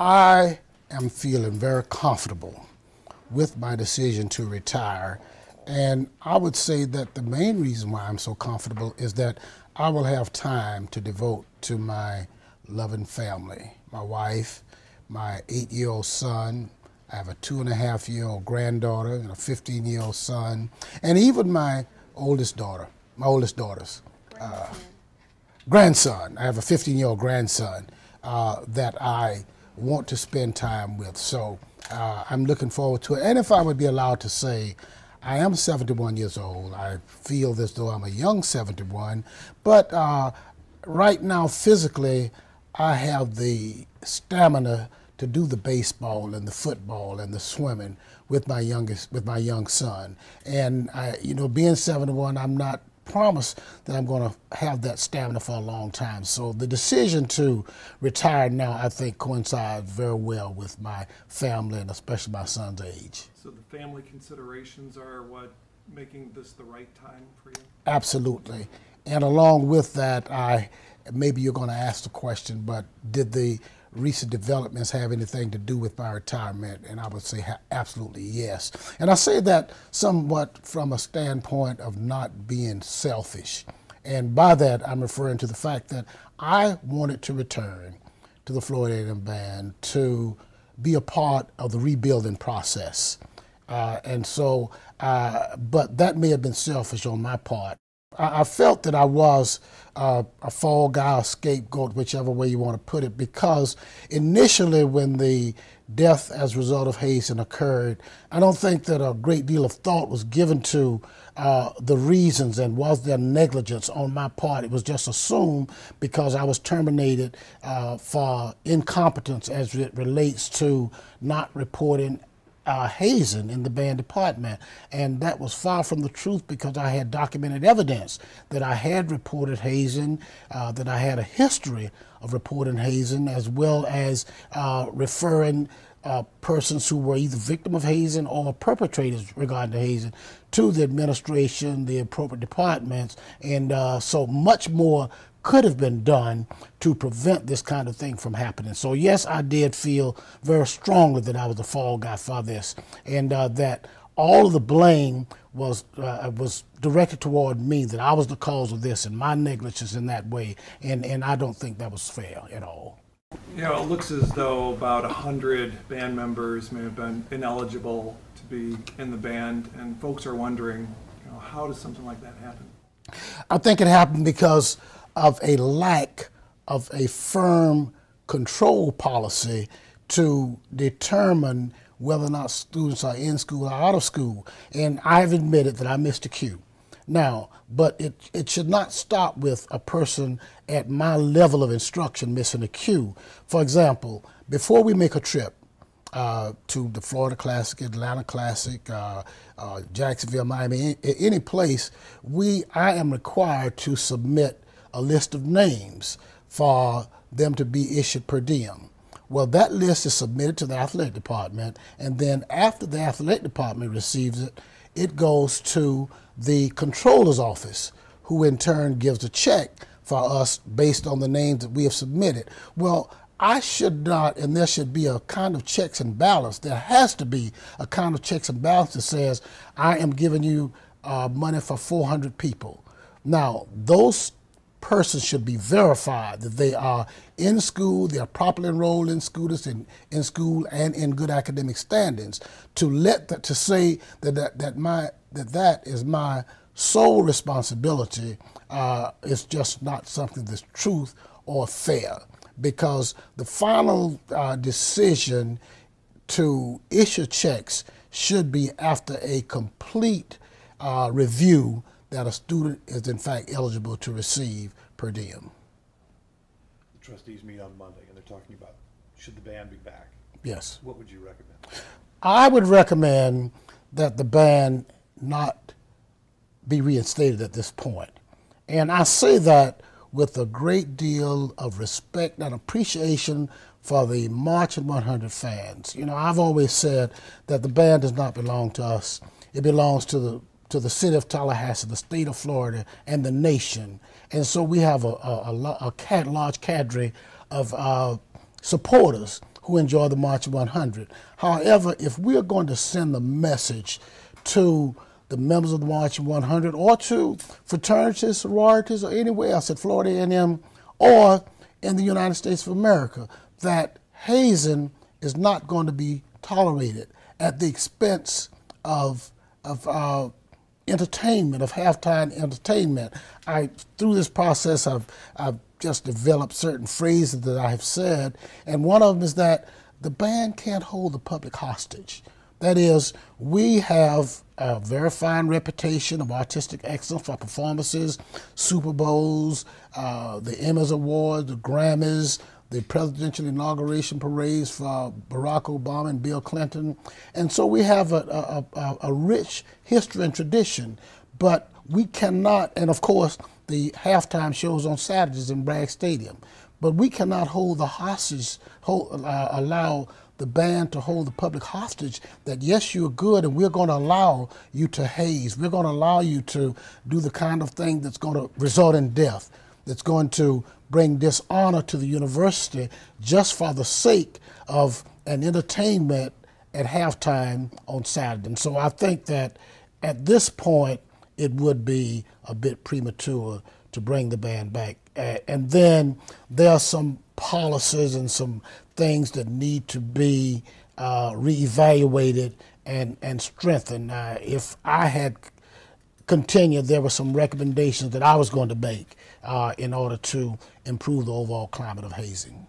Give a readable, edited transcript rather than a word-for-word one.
I am feeling very comfortable with my decision to retire. And I would say that the main reason why I'm so comfortable is that I will have time to devote to my loving family, my wife, my 8-year-old son. I have a 2.5-year-old granddaughter and a 15-year-old son, and even my oldest daughter's grandson. I have a 15-year-old grandson that I want to spend time with. So I'm looking forward to it. And if I would be allowed to say, I am 71 years old. I feel as though I'm a young 71, but right now physically I have the stamina to do the baseball and the football and the swimming with my young son. And being 71, I'm not promised that I'm going to have that stamina for a long time. So the decision to retire now, I think, coincides very well with my family and especially my son's age. So the family considerations are what making this the right time for you? Absolutely. And along with that, maybe you're going to ask the question, but did the recent developments have anything to do with my retirement? And I would say absolutely yes. And I say that somewhat from a standpoint of not being selfish. And by that, I'm referring to the fact that I wanted to return to the Florida A&M Band to be a part of the rebuilding process. But that may have been selfish on my part. I felt that I was a fall guy, a scapegoat, whichever way you want to put it, because initially when the death as a result of Hazen occurred, I don't think that a great deal of thought was given to the reasons and was there negligence on my part. It was just assumed because I was terminated for incompetence as it relates to not reporting Hazen in the band department, and that was far from the truth because I had documented evidence that I had reported Hazen, that I had a history of reporting Hazen, as well as referring persons who were either victim of Hazen or perpetrators regarding Hazen to the administration, the appropriate departments, and so much more could have been done to prevent this kind of thing from happening. So yes, I did feel very strongly that I was a fall guy for this, and that all of the blame was directed toward me, that I was the cause of this and my negligence in that way, and I don't think that was fair at all. You know, it looks as though about 100 band members may have been ineligible to be in the band, and folks are wondering, how does something like that happen? I think it happened because of a lack of a firm control policy to determine whether or not students are in school or out of school. And I've admitted that I missed a cue. Now, but it should not stop with a person at my level of instruction missing a cue. For example, before we make a trip to the Florida Classic, Atlanta Classic, Jacksonville, Miami, any place, I am required to submit a list of names for them to be issued per diem. Well, that list is submitted to the athletic department, and then after the athletic department receives it, it goes to the controller's office, who in turn gives a check for us based on the names that we have submitted. Well, I should not, and there should be a kind of checks and balance. There has to be a kind of checks and balance that says, I am giving you money for 400 people. Now, those persons should be verified that they are in school, they are properly enrolled in students in school and in good academic standings. To say that is my sole responsibility is just not something that's truth or fair, because the final decision to issue checks should be after a complete review that a student is in fact eligible to receive per diem. The trustees meet on Monday and they're talking about, should the band be back? Yes. What would you recommend? I would recommend that the band not be reinstated at this point. And I say that with a great deal of respect and appreciation for the Marching 100 fans. I've always said that the band does not belong to us. It belongs to the city of Tallahassee, the state of Florida, and the nation. And so we have a large cadre of supporters who enjoy the March 100. However, if we're going to send the message to the members of the March 100 or to fraternities, sororities, or anywhere else at Florida A&M or in the United States of America, that hazing is not going to be tolerated at the expense of entertainment, of halftime entertainment. Through this process, I've just developed certain phrases that I have said, and one of them is that the band can't hold the public hostage. That is, we have a very fine reputation of artistic excellence for performances, Super Bowls, the Emmys Awards, the Grammys, the presidential inauguration parades for Barack Obama and Bill Clinton. And so we have a rich history and tradition, but we cannot, and of course, the halftime shows on Saturdays in Bragg Stadium, but we cannot hold the hostage, allow the band to hold the public hostage that, yes, you're good and we're going to allow you to haze. We're going to allow you to do the kind of thing that's going to result in death, that's going to bring dishonor to the university just for the sake of an entertainment at halftime on Saturday. And so I think that at this point, it would be a bit premature to bring the band back. And then there are some policies and some things that need to be reevaluated and strengthened. If I had continued, there were some recommendations that I was going to make in order to improve the overall climate of hazing.